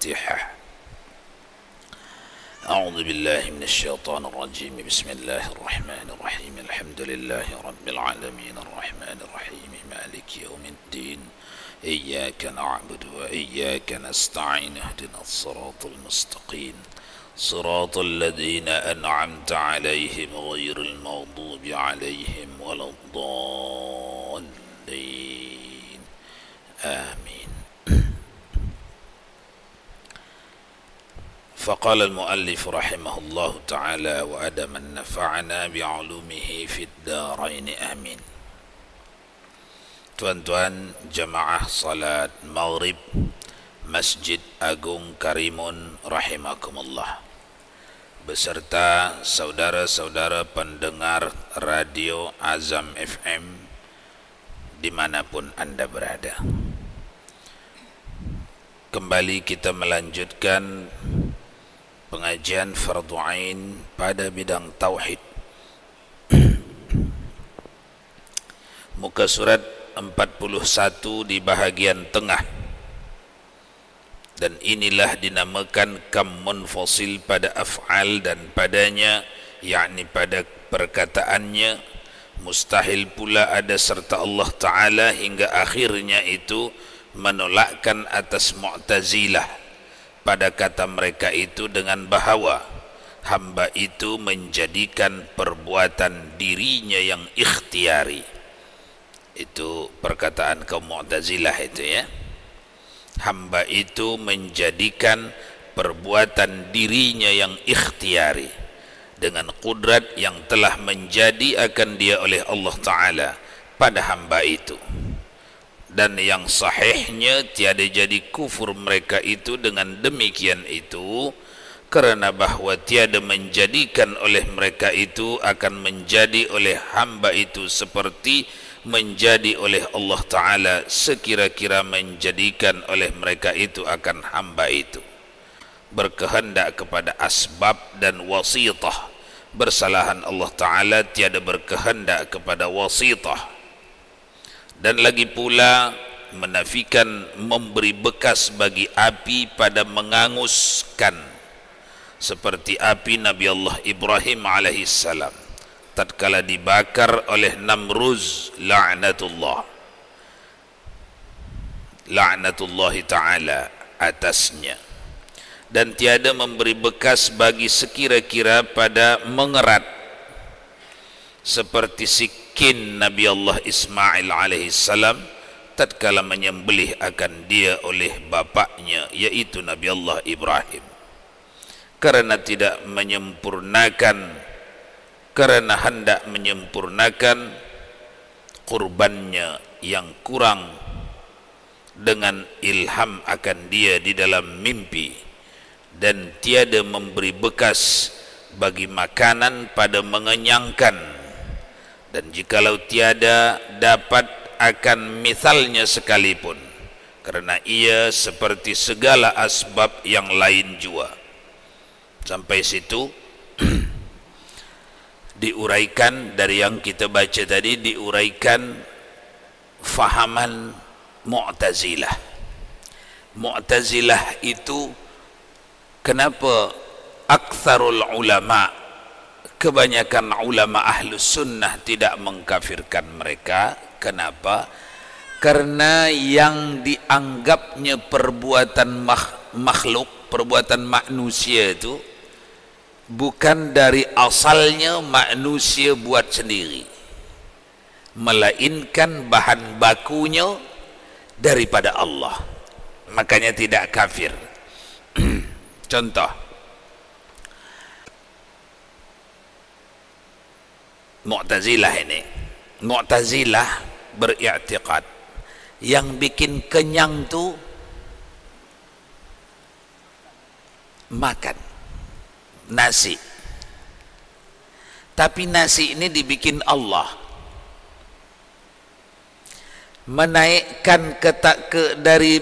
الفاتحة. أعوذ بالله من الشيطان الرجيم. بسم الله الرحمن الرحيم. الحمد لله رب العالمين الرحمن الرحيم مالك يوم الدين. إياك نعبد وإياك نستعين. اهدنا الصراط المستقيم صراط الذين أنعمت عليهم غير المغضوب عليهم ولا الضالين. آمين. فقال المؤلف رحمه الله تعالى وأدم نفعنا بعلومه في الدارين آمين. Tuan-tuan jemaah salat maghrib Masjid Agung Karimun rahimakumullah, beserta saudara-saudara pendengar radio Azam FM dimanapun anda berada. Kembali kita melanjutkan pengajian Fardhu Ain pada bidang Tauhid. Muka surat 41 di bahagian tengah, dan inilah dinamakan kam munfasil pada af'al dan padanya, yakni pada perkataannya. Mustahil pula ada serta Allah Ta'ala hingga akhirnya itu menolakkan atas Mu'tazilah pada kata mereka itu dengan bahawa hamba itu menjadikan perbuatan dirinya yang ikhtiari. Itu perkataan kaum Mu'tazilah itu ya. Hamba itu menjadikan perbuatan dirinya yang ikhtiari dengan kudrat yang telah menjadi akan dia oleh Allah Ta'ala pada hamba itu. Dan yang sahihnya tiada jadi kufur mereka itu dengan demikian itu, kerana bahawa tiada menjadikan oleh mereka itu akan menjadi oleh hamba itu seperti menjadi oleh Allah Ta'ala sekira-kira menjadikan oleh mereka itu akan hamba itu. Berkehendak kepada asbab dan wasitah. Bersalahan Allah Ta'ala tiada berkehendak kepada wasitah. Dan lagi pula menafikan memberi bekas bagi api pada menganguskan, seperti api Nabi Allah Ibrahim alaihissalam tatkala dibakar oleh Namruz la'natullahi ta'ala atasnya. Dan tiada memberi bekas bagi sekira-kira pada mengerat, seperti sikin Nabi Allah Ismail alaihissalam tatkala menyembelih akan dia oleh bapaknya, yaitu Nabi Allah Ibrahim, karena tidak menyempurnakan, karena hendak menyempurnakan kurbannya yang kurang dengan ilham akan dia di dalam mimpi. Dan tiada memberi bekas bagi makanan pada mengenyangkan, dan jikalau tiada dapat akan misalnya sekalipun, kerana ia seperti segala asbab yang lain jua. Sampai situ diuraikan dari yang kita baca tadi, diuraikan fahaman Mu'tazilah. Mu'tazilah itu kenapa aktsarul ulama, kebanyakan ulama ahlus sunnah tidak mengkafirkan mereka? Kenapa? Karena yang dianggapnya perbuatan makhluk, perbuatan manusia itu bukan dari asalnya manusia buat sendiri, melainkan bahan bakunya daripada Allah. Makanya tidak kafir. Contoh, Mu'tazilah ini. Mu'tazilah beriktikad yang bikin kenyang tu makan nasi. Tapi nasi ini dibikin Allah. Menaikkan dari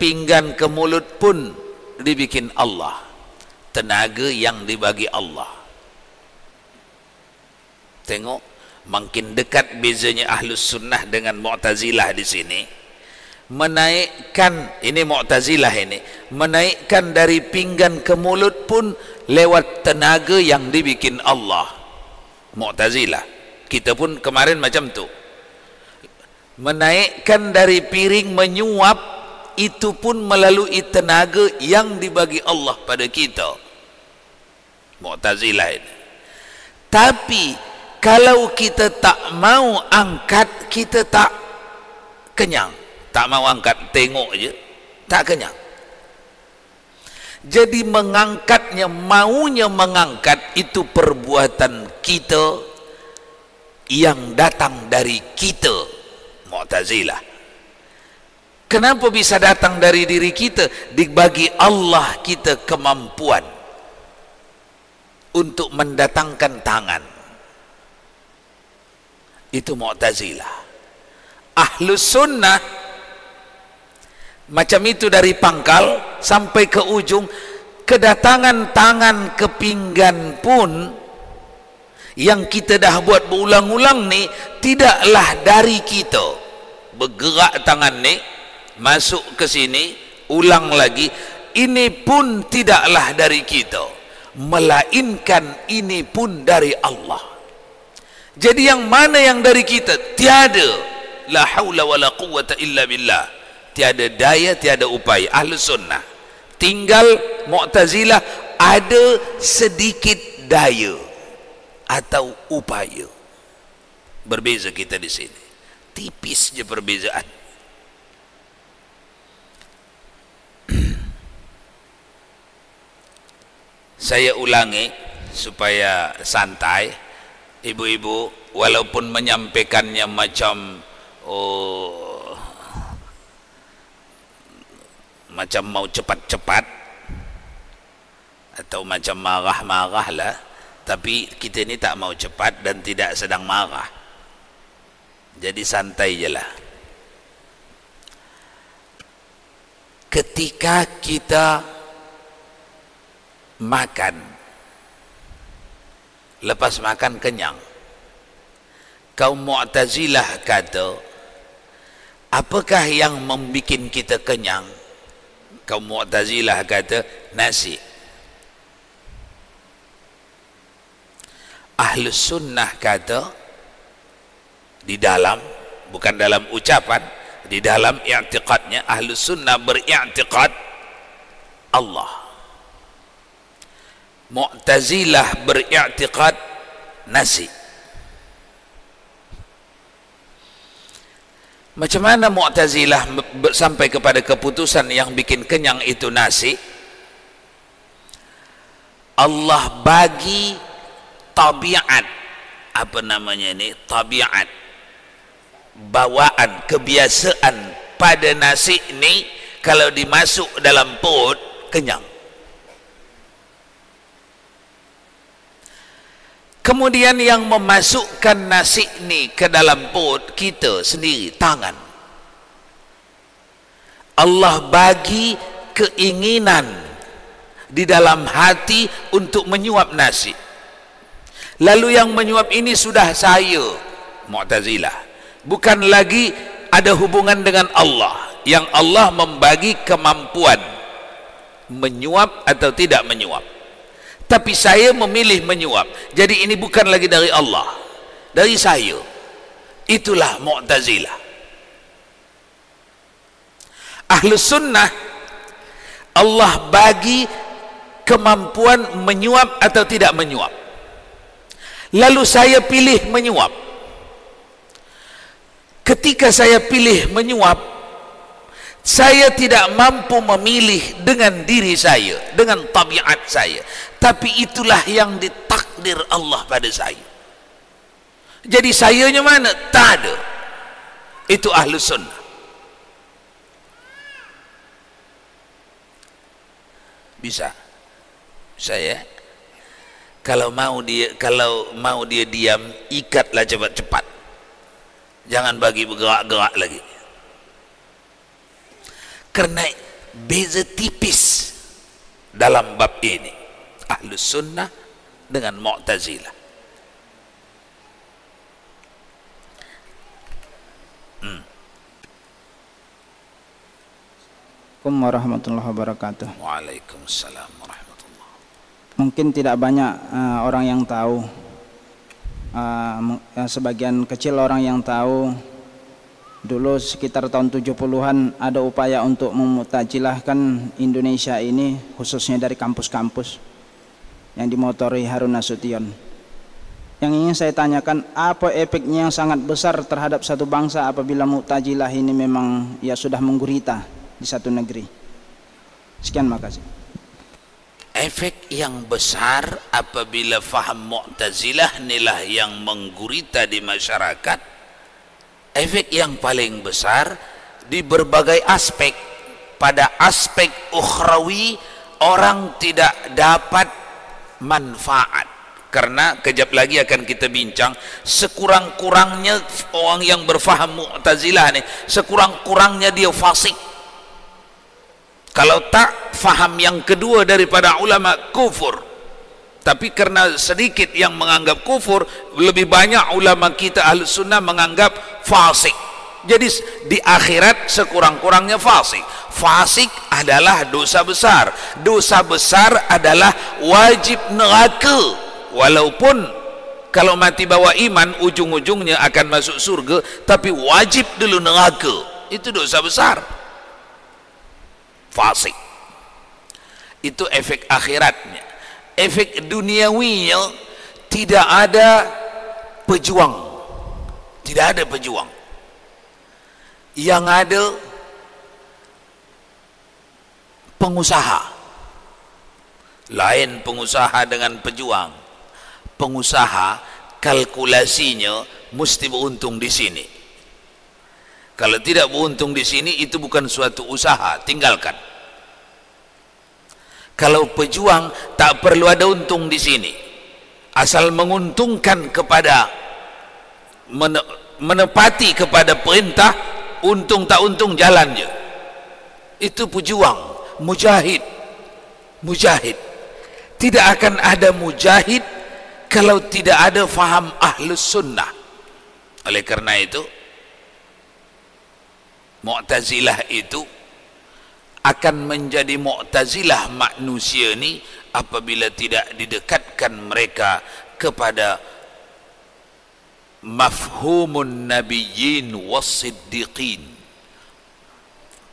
pinggan ke mulut pun dibikin Allah. Tenaga yang dibagi Allah. Tengok, makin dekat bezanya Ahlus Sunnah dengan Mu'tazilah di sini. menaikkan, ini Mu'tazilah ini, menaikkan dari pinggan ke mulut pun lewat tenaga yang dibikin Allah. Mu'tazilah, kita pun kemarin macam tu, menaikkan dari piring menyuap itu pun melalui tenaga yang dibagi Allah pada kita. Mu'tazilah ini. Tapi kalau kita tak mau angkat, kita tak kenyang. Tak mau angkat, tengok je, tak kenyang. Jadi mengangkatnya, maunya mengangkat itu perbuatan kita yang datang dari kita. Mu'tazilah. Kenapa bisa datang dari diri kita? Dibagi Allah kita kemampuan untuk mendatangkan tangan. Itu Mu'tazilah. Ahlus Sunnah macam itu, dari pangkal sampai ke ujung. Kedatangan tangan ke pinggan pun yang kita dah buat berulang-ulang ni tidaklah dari kita. Bergerak tangan ni, masuk ke sini, ulang lagi, ini pun tidaklah dari kita, melainkan ini pun dari Allah. Jadi yang mana yang dari kita? Tiada. La haula wala quwwata illa billah. Tiada daya, tiada upaya. Ahlus Sunnah. Tinggal Mu'tazilah ada sedikit daya atau upaya. Berbeza kita di sini. Tipis je perbezaan. Saya ulangi supaya santai. Ibu-ibu walaupun menyampaikannya macam macam mau cepat-cepat atau macam marah-marah lah, tapi kita ni tak mau cepat dan tidak sedang marah, jadi santai je lah. Ketika kita makan, lepas makan kenyang, kaum Mu'tazilah kata, apakah yang membuat kita kenyang? Kaum Mu'tazilah kata, nasi. Ahlus Sunnah kata, di dalam, bukan dalam ucapan, di dalam i'tiqadnya, Ahlus Sunnah beri'tiqad Allah. Mu'tazilah beri'tiqad nasi. Macam mana Mu'tazilah sampai kepada keputusan yang bikin kenyang itu nasi? Allah bagi tabiat, apa namanya ini? Tabiat, bawaan, kebiasaan pada nasi ini, kalau dimasuk dalam perut kenyang. Kemudian yang memasukkan nasi ni ke dalam perut kita sendiri, tangan. Allah bagi keinginan di dalam hati untuk menyuap nasi. Lalu yang menyuap ini sudah saya, Mu'tazilah. Bukan lagi ada hubungan dengan Allah, yang Allah membagi kemampuan menyuap atau tidak menyuap. Tapi saya memilih menyuap. Jadi ini bukan lagi dari Allah, dari saya. Itulah Mu'tazilah. Ahlus Sunnah, Allah bagi kemampuan menyuap atau tidak menyuap. Lalu saya pilih menyuap. Ketika saya pilih menyuap, saya tidak mampu memilih dengan diri saya, dengan tabiat saya. Tapi itulah yang ditakdir Allah pada saya. Jadi sayanya mana? Tak ada. Itu Ahlus Sunnah. Bisa. Bisa ya? Kalau mau dia diam, ikatlah cepat-cepat. Jangan bagi bergerak-gerak lagi. Karena beza tipis dalam bab ini, Ahlus Sunnah dengan Mu'tazilah. Assalamualaikum warahmatullahi wabarakatuh. Waalaikumsalam warahmatullahi. Mungkin tidak banyak orang yang tahu, sebagian kecil orang yang tahu. Dulu sekitar tahun 70-an ada upaya untuk memutazilahkan Indonesia ini, khususnya dari kampus-kampus yang dimotori Harun Nasution. Yang ingin saya tanyakan, apa efeknya yang sangat besar terhadap satu bangsa apabila Mu'tazilah ini memang ya sudah menggurita di satu negeri? Sekian, makasih. Efek yang besar apabila faham Mu'tazilah inilah yang menggurita di masyarakat. Efek yang paling besar di berbagai aspek. Pada aspek ukhrawi orang tidak dapat manfaat, karena kejap lagi akan kita bincang, sekurang-kurangnya orang yang berfaham Mu'tazilah nih, sekurang-kurangnya dia fasik. Kalau tak faham yang kedua daripada ulama, kufur. Tapi karena sedikit yang menganggap kufur, lebih banyak ulama kita Ahlus Sunnah menganggap fasik. Jadi di akhirat sekurang-kurangnya fasik. Fasik adalah dosa besar. Dosa besar adalah wajib neraka. Walaupun kalau mati bawa iman, ujung-ujungnya akan masuk surga, tapi wajib dulu neraka. Itu dosa besar. Fasik. Itu efek akhiratnya. Efek duniawinya, tidak ada pejuang. Tidak ada pejuang. Yang ada pengusaha. Lain pengusaha dengan pejuang. Pengusaha kalkulasinya mesti beruntung di sini. Kalau tidak beruntung di sini, itu bukan suatu usaha, tinggalkan. Kalau pejuang tak perlu ada untung di sini, asal menguntungkan kepada menepati kepada perintah, untung tak untung jalan je. Itu pejuang, mujahid. Mujahid. Tidak akan ada mujahid kalau tidak ada faham Ahlus Sunnah. Oleh karena itu, Mu'tazilah itu akan menjadi Mu'tazilah manusia ni apabila tidak didekatkan mereka kepada mafhumun nabiyyin was-siddiqin,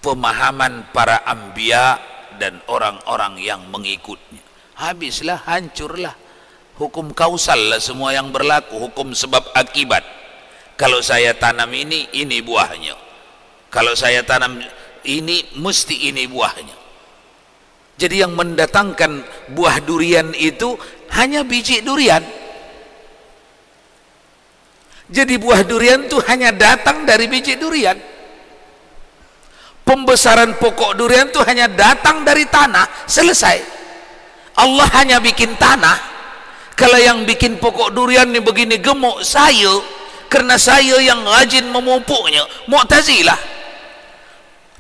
pemahaman para anbiya dan orang-orang yang mengikutnya. Habislah, hancurlah. Hukum kausal lah semua yang berlaku, hukum sebab akibat. Kalau saya tanam ini buahnya. Kalau saya tanam ini, mesti ini buahnya. Jadi yang mendatangkan buah durian itu hanya biji durian. Jadi buah durian itu hanya datang dari biji durian. Pembesaran pokok durian itu hanya datang dari tanah. Selesai. Allah hanya bikin tanah. Kalau yang bikin pokok durian ini begini gemuk, saya. Karena saya yang rajin memupuknya. Mu'tazilah.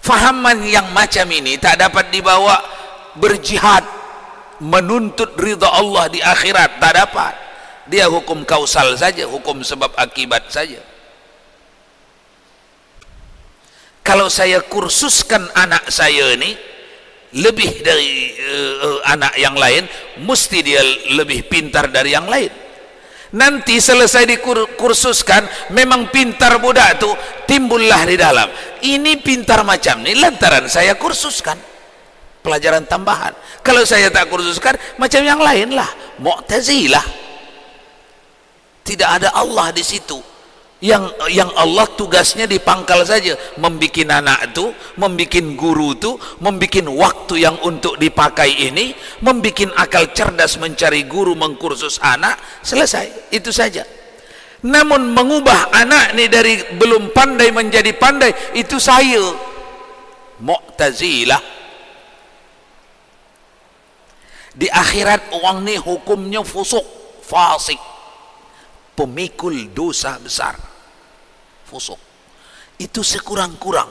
Fahaman yang macam ini tak dapat dibawa berjihad menuntut ridha Allah di akhirat, tak dapat. Dia hukum kausal saja, hukum sebab akibat saja. Kalau saya kursuskan anak saya ini lebih dari anak yang lain, mesti dia lebih pintar dari yang lain. Nanti selesai dikursuskan, memang pintar budak tu, timbullah di dalam, ini pintar macam ni lantaran saya kursuskan, pelajaran tambahan. Kalau saya tak kursuskan, macam yang lain lah, Mu'tazilah. Tidak ada Allah di situ. Yang Allah tugasnya dipangkal saja, membikin anak tu, membikin guru tu, membikin waktu yang untuk dipakai ini, membikin akal cerdas mencari guru, mengkursus anak, selesai, itu saja. Namun mengubah anak ni dari belum pandai menjadi pandai, itu saya, Mu'tazilah. Di akhirat orang ni hukumnya fusuk, fasik, pemikul dosa besar. Fusuk itu sekurang-kurang.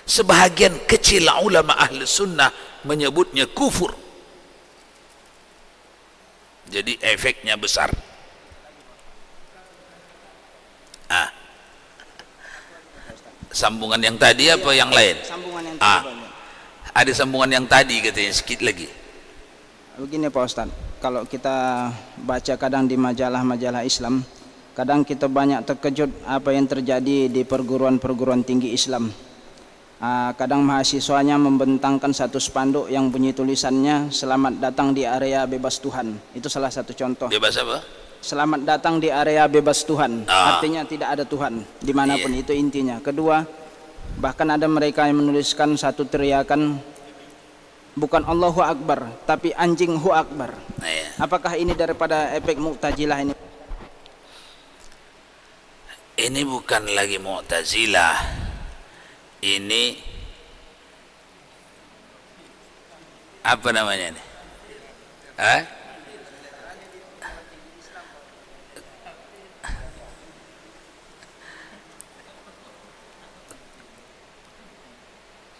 Sebahagian kecil ulama ahli sunnah menyebutnya kufur. Jadi efeknya besar. Sambungan yang tadi apa yang lain? Sambungan yang tadi. Ada sambungan yang tadi katanya sedikit lagi. Begini Pak Ustadz, kalau kita baca kadang di majalah-majalah Islam, kadang kita banyak terkejut apa yang terjadi di perguruan-perguruan tinggi Islam. Kadang mahasiswanya membentangkan satu spanduk yang bunyi tulisannya "Selamat datang di area bebas Tuhan". Itu salah satu contoh. Bebas apa? Selamat datang di area bebas Tuhan. Artinya tidak ada Tuhan dimanapun, itu intinya. Kedua, bahkan ada mereka yang menuliskan satu teriakan, bukan Allahu Akbar, tapi anjing Hu Akbar. Apakah ini daripada efek Mu'tazilah ini? Ini bukan lagi Mu'tazilah. Ini apa namanya ini?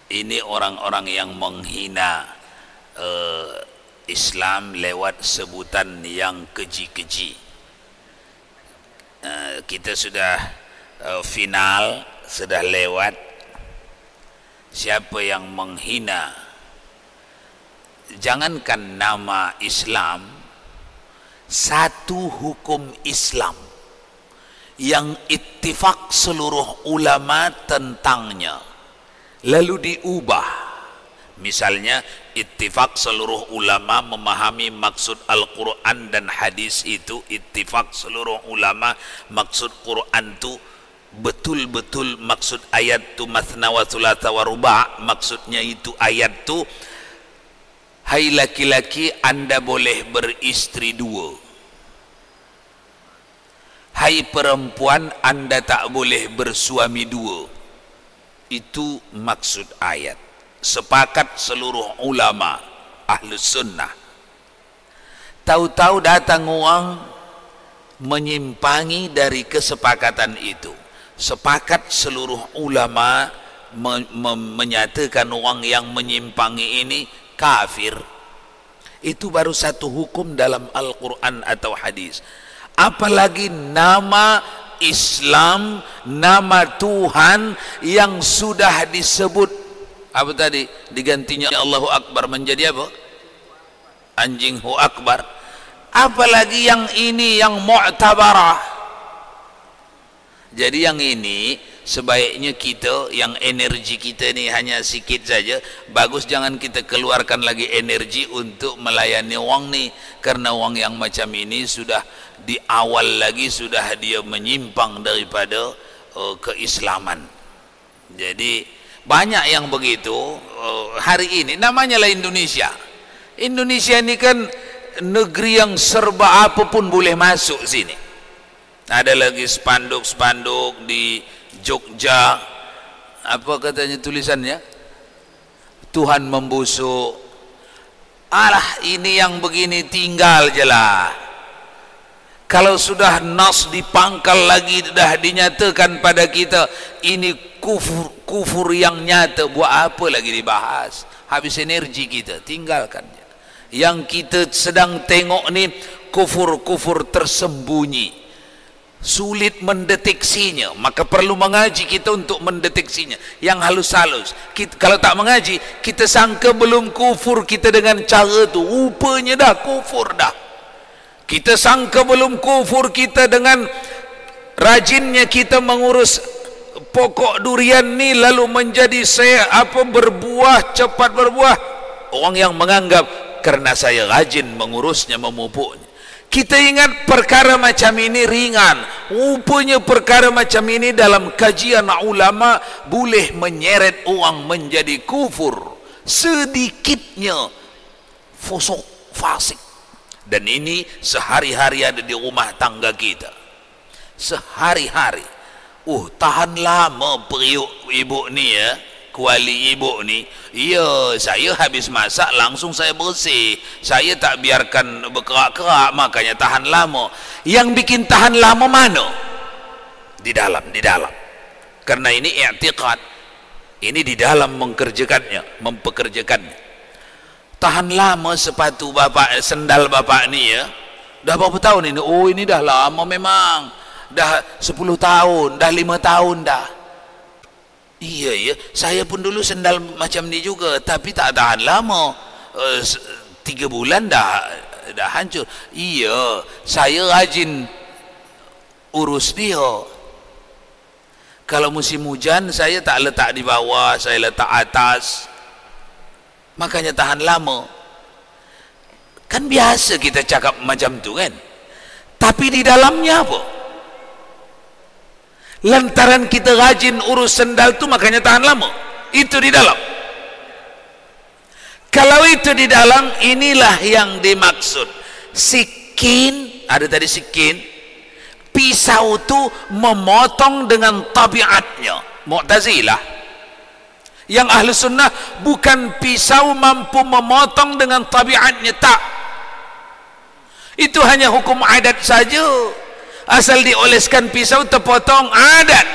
Ini orang-orang yang menghina Islam lewat sebutan yang keji-keji. Kita sudah final, sudah lewat. Siapa yang menghina, jangankan nama Islam, satu hukum Islam yang ittifaq seluruh ulama tentangnya lalu diubah. Misalnya ittifaq seluruh ulama memahami maksud Al-Quran dan hadis itu, ittifaq seluruh ulama maksud Quran itu betul-betul maksud ayat tu mathna wa thulatha wa ruba', maksudnya itu ayat tu, hai laki-laki anda boleh beristri dua, hai perempuan anda tak boleh bersuami dua. Itu maksud ayat. Sepakat seluruh ulama Ahlus Sunnah. Tahu-tahu datang orang menyimpangi dari kesepakatan itu. Sepakat seluruh ulama menyatakan orang yang menyimpangi ini kafir. Itu baru satu hukum dalam Al-Quran atau hadis. Apalagi nama Islam, nama Tuhan yang sudah disebut apa tadi, digantinya Allahu Akbar menjadi apa? Anjing Hu Akbar. Apalagi yang ini yang mu'tabarah. Jadi yang ini sebaiknya kita yang energi kita ni hanya sikit saja, bagus jangan kita keluarkan lagi energi untuk melayani orang ni, karena orang yang macam ini sudah di awal lagi sudah dia menyimpang daripada keislaman. Jadi banyak yang begitu. Hari ini namanya lah Indonesia. Indonesia ini kan negeri yang serba apapun boleh masuk sini. Ada lagi spanduk-spanduk di Jogja, apa katanya tulisannya, Tuhan membusuk. Alah, ini yang begini tinggal je lah. Kalau sudah nas dipangkal lagi, dah dinyatakan pada kita ini kufur yang nyata, buat apa lagi dibahas? Habis energi kita, tinggalkan. Yang kita sedang tengok ni kufur tersembunyi, sulit mendeteksinya, maka perlu mengaji kita untuk mendeteksinya yang halus-halus. Kalau tak mengaji, kita sangka belum kufur kita dengan cara tu, rupanya dah kufur dah. Kita sangka belum kufur kita dengan rajinnya kita mengurus pokok durian ni lalu menjadi berbuah, cepat berbuah. Orang yang menganggap karena saya rajin mengurusnya, memupuknya. Kita ingat perkara macam ini ringan, rupanya perkara macam ini dalam kajian ulama boleh menyeret orang menjadi kufur, sedikitnya fusuk, fasik. Dan ini sehari-hari ada di rumah tangga kita, sehari-hari. Tahan lama periuk ibu ni ya, kuali ibu ni. Ya, saya habis masak langsung saya bersih, saya tak biarkan berkerak-kerak, makanya tahan lama. Yang bikin tahan lama mana? Di dalam. Karena ini i'tiqad, ini di dalam mempekerjakannya. Tahan lama sepatu bapak, sendal bapak ni ya, dah berapa tahun ini? Oh, ini dah lama memang, dah 10 tahun, dah 5 tahun dah. Iya ya, saya pun dulu sendal macam ni juga, tapi tak tahan lama. 3 bulan dah hancur. Iya, saya rajin urus dia. Kalau musim hujan saya tak letak di bawah, saya letak atas. Makanya tahan lama. Kan biasa kita cakap macam tu kan. Tapi di dalamnya apa? Lantaran kita rajin urus sendal tu makanya tahan lama. Itu di dalam. Kalau itu di dalam, inilah yang dimaksud. Sikin, ada tadi sikin. Pisau tu memotong dengan tabiatnya. Mu'tazilah. Yang ahli sunnah bukan pisau mampu memotong dengan tabiatnya, tak. Itu hanya hukum adat saja. Asal dioleskan pisau terpotong, adat.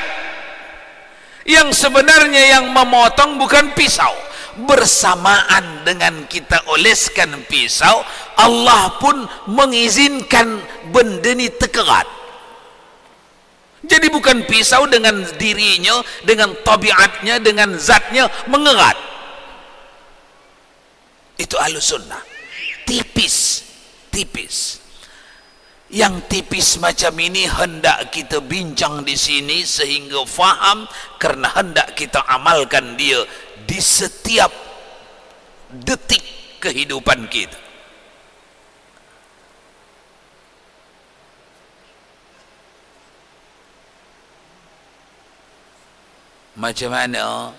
Yang sebenarnya yang memotong bukan pisau. Bersamaan dengan kita oleskan pisau, Allah pun mengizinkan benda ni terkerat. Jadi bukan pisau dengan dirinya, dengan tabiatnya, dengan zatnya mengerat. Itu ahlus sunnah. Tipis, tipis. Yang tipis macam ini hendak kita bincang di sini sehingga faham, kerana hendak kita amalkan dia di setiap detik kehidupan kita. Macam mana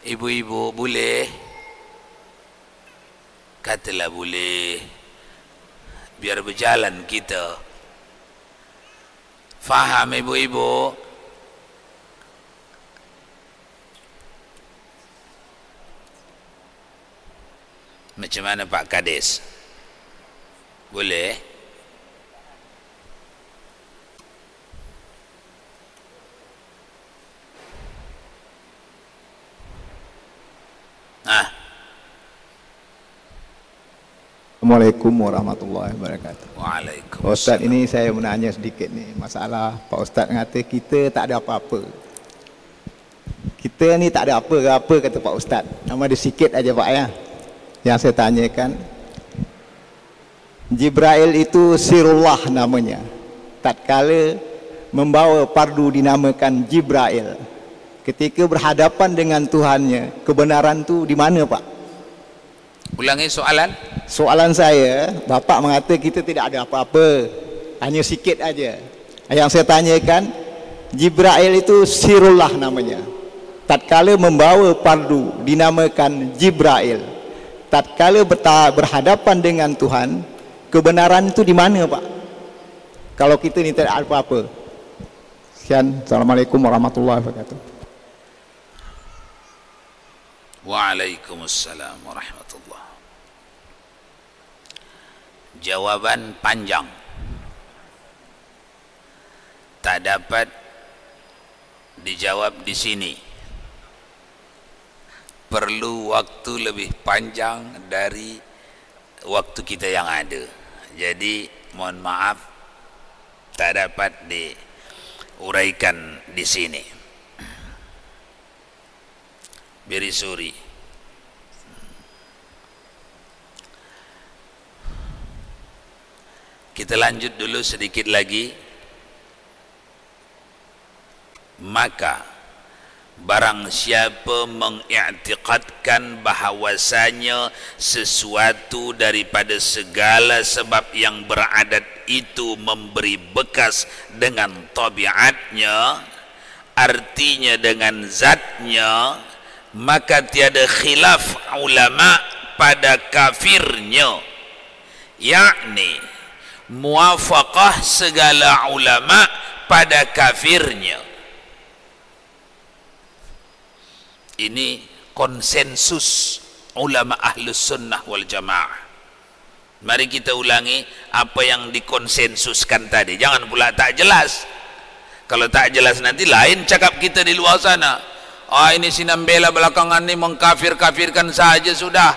ibu-ibu boleh? Katalah boleh. Biar berjalan kita. Faham ibu-ibu? Macam mana Pak Kades? Boleh? Assalamualaikum warahmatullahi wabarakatuh. Waalaikumsalam. Ustaz, ini saya menanya sedikit nih. Masalah Pak Ustaz kata kita tak ada apa-apa. Kita ni tak ada apa-apa kata Pak Ustaz. Nama dia sikit aja Pak ya. Yang saya tanyakan, Jibril itu sirullah namanya. Tatkala membawa pardu dinamakan Jibril. Ketika berhadapan dengan Tuhannya, kebenaran tu di mana Pak? Ulangi soalan. Soalan saya, Bapak mengata kita tidak ada apa-apa, hanya sikit aja. Yang saya tanyakan, Jibril itu sirullah namanya. Tatkala membawa pardu dinamakan Jibril. Tatkala berhadapan dengan Tuhan, kebenaran itu di mana Pak? Kalau kita ni tidak ada apa-apa. Sekian. Assalamualaikum warahmatullahi wabarakatuh. Waalaikumsalam warahmatullahi. Jawaban panjang, tak dapat dijawab di sini. Perlu waktu lebih panjang dari waktu kita yang ada. Jadi mohon maaf, tak dapat diuraikan di sini. Very sorry. Kita lanjut dulu sedikit lagi. Maka barang siapa mengiktikadkan bahawasanya sesuatu daripada segala sebab yang beradat itu memberi bekas dengan tabiatnya, artinya dengan zatnya, maka tiada khilaf ulama pada kafirnya, yakni muafaqah segala ulama pada kafirnya. Ini konsensus ulama ahlus sunnah wal jamaah. Mari kita ulangi apa yang dikonsensuskan tadi. Jangan pula tak jelas. Kalau tak jelas nanti lain cakap kita di luar sana. Ini sinambela belakangan ini mengkafir-kafirkan saja sudah.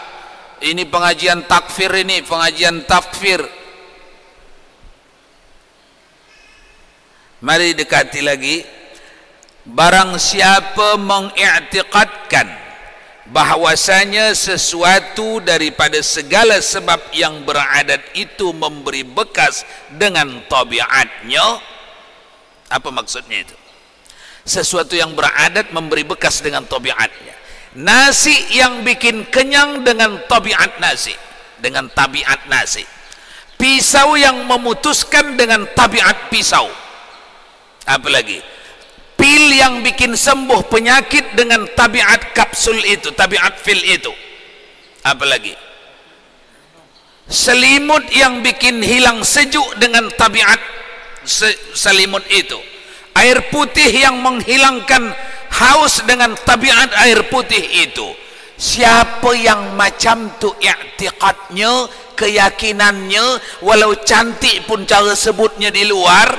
Ini pengajian takfir, ini pengajian takfir. Mari dekati lagi. barang siapa mengiktikadkan bahwasanya sesuatu daripada segala sebab yang beradat itu memberi bekas dengan tabiatnya. Apa maksudnya itu? Sesuatu yang beradat memberi bekas dengan tabiatnya. Nasi yang bikin kenyang dengan tabiat nasi, dengan tabiat nasi. Pisau yang memutuskan dengan tabiat pisau. Apalagi pil yang bikin sembuh penyakit dengan tabiat kapsul itu, tabiat pil itu. Apalagi selimut yang bikin hilang sejuk dengan tabiat selimut itu. Air putih yang menghilangkan haus dengan tabiat air putih itu. Siapa yang macam tu i'tiqadnya, keyakinannya, walau cantik pun cara sebutnya di luar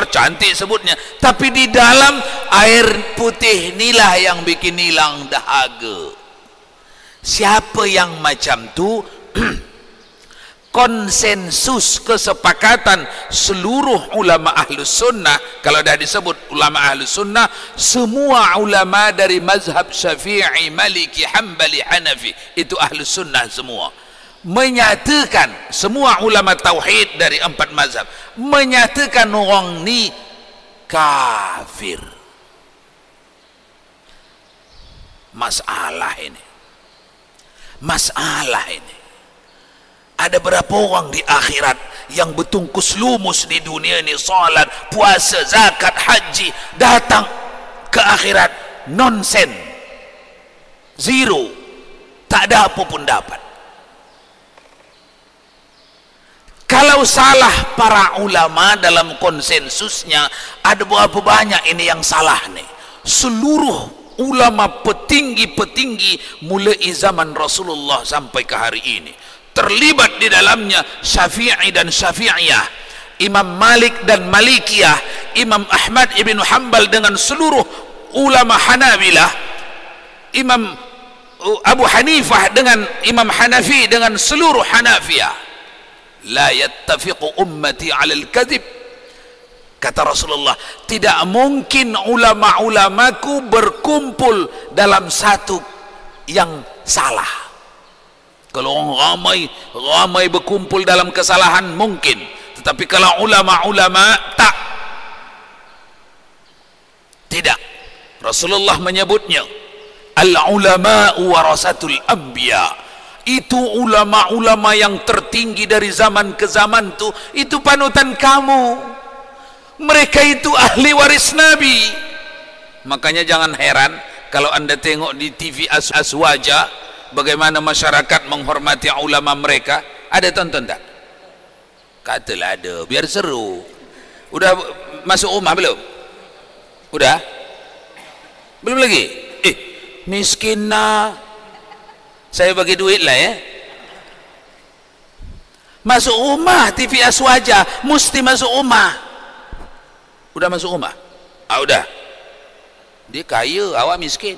cantik sebutnya, tapi di dalam air putih inilah yang bikin hilang dahaga. Siapa yang macam tu konsensus kesepakatan seluruh ulama ahlus sunnah. Kalau dah disebut ulama ahlus sunnah, semua ulama dari mazhab Syafi'i, Maliki, Hambali, Hanafi, itu ahlus sunnah semua menyatakan, semua ulama tauhid dari 4 mazhab menyatakan orang ni kafir. Masalah ini, ada berapa orang di akhirat yang bertungkus lumus di dunia ini, salat, puasa, zakat, haji, datang ke akhirat nonsen, zero, tak ada apa pun dapat. Kalau salah para ulama dalam konsensusnya, ada berapa banyak ini yang salah nih? Seluruh ulama petinggi-petinggi mulai zaman Rasulullah sampai ke hari ini terlibat di dalamnya. Syafi'i dan Syafi'iyah, Imam Malik dan Malikiyah, Imam Ahmad ibn Hanbal dengan seluruh ulama Hanabilah, Imam Abu Hanifah dengan Imam Hanafi dengan seluruh Hanafiyah. La yattafiqu ummati 'alal kadhib. Kata Rasulullah, tidak mungkin ulama-ulamaku berkumpul dalam satu yang salah. Kalau orang ramai berkumpul dalam kesalahan mungkin, tetapi kalau ulama-ulama tidak. Rasulullah menyebutnya al-ulama'u warasatul anbiya. Itu ulama-ulama yang tertinggi dari zaman ke zaman tuh, itu panutan kamu. Mereka itu ahli waris Nabi. Makanya jangan heran kalau anda tengok di TV Aswaja bagaimana masyarakat menghormati ulama mereka. Ada tonton tak? Katalah ada, biar seru. Udah masuk rumah belum? Udah? Belum lagi? Miskin nah. Saya bagi duit lah ya. Masuk rumah TV Aswaja, mesti masuk rumah. Udah masuk rumah? Udah. Dia kaya, awak miskin.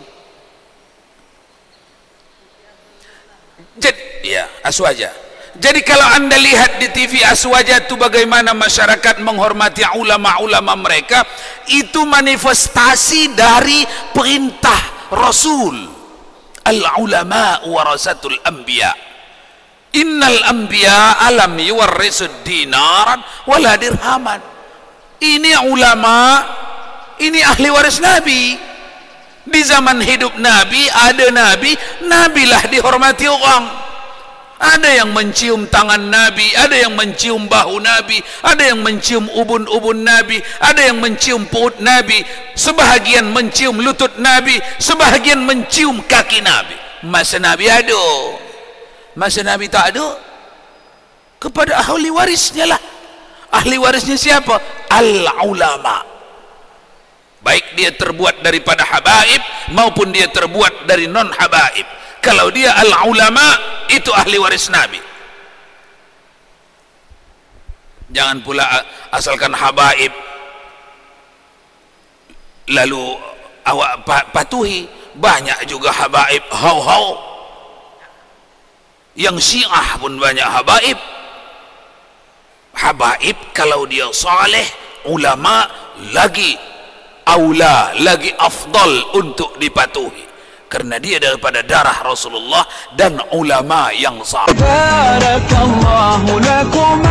Jadi, ya, Aswaja. Jadi kalau anda lihat di TV Aswaja itu bagaimana masyarakat menghormati ulama-ulama mereka, itu manifestasi dari perintah Rasul. Al-ulama warasatul anbiya. Innal anbiya alam yuwarrisud dinaran wala dirhaman. Ini ulama, ini ahli waris Nabi. Di zaman hidup Nabi, ada Nabi lah dihormati orang. Ada yang mencium tangan Nabi, ada yang mencium bahu Nabi, ada yang mencium ubun-ubun Nabi, ada yang mencium perut Nabi, sebahagian mencium lutut Nabi, sebahagian mencium kaki Nabi. Masa Nabi ada, masa Nabi tak ada, kepada ahli warisnya lah. Ahli warisnya siapa? Al-ulama. Baik dia terbuat daripada habaib maupun dia terbuat dari non habaib. Kalau dia al-ulama, itu ahli waris Nabi. Jangan pula asalkan habaib lalu awak patuhi. Banyak juga habaib hau-hau. Yang Syiah pun banyak habaib. Habaib kalau dia saleh, ulama lagi aula, lagi afdal untuk dipatuhi, karena dia daripada darah Rasulullah dan ulama yang sah. Barakallahu lakum